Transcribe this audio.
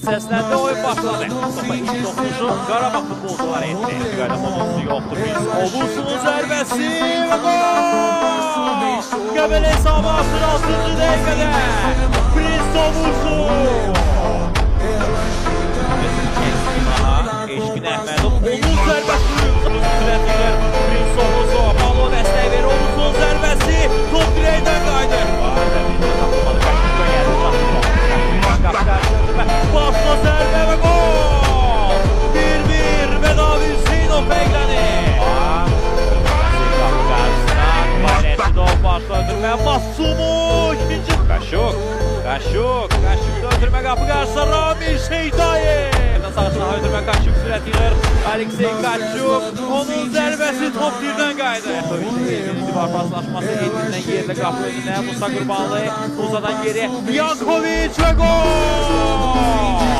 Səsləndi, oyun başladı. Topa ilk dokunuşu Qarabağ futbolcuları etdi. Qayda bonusu yoxdur. Biz Oğuzunun zərbəsi və gol! Qəbələ hesabı artır 6-cı dəqiqədə. Prince Oğuzun! Eşkin Əhmədov, onun zərbəsi sürətlər. Prince Oğuzun, Palo dəstək verir. Oğuzun zərbəsi top dirəkdən qaydır. Basma zərbə və gol! 1-1 və Davi Hüseynov fərqləni. Bayrətçidov başla öldürməyə Masumu ikinci. Qaşuk öldürmə qapı qarşısına Ramil Şeydayev. Sağçına öldürmə Qaşuk sürət yığır. Aleksey Qaşuk, onun zərbəsi top birdən qaydı. Birinci var paslaşması Edin'dən yerdə qapı önünə Musa Qurbanlı. Musadan geri Yankovic və gol!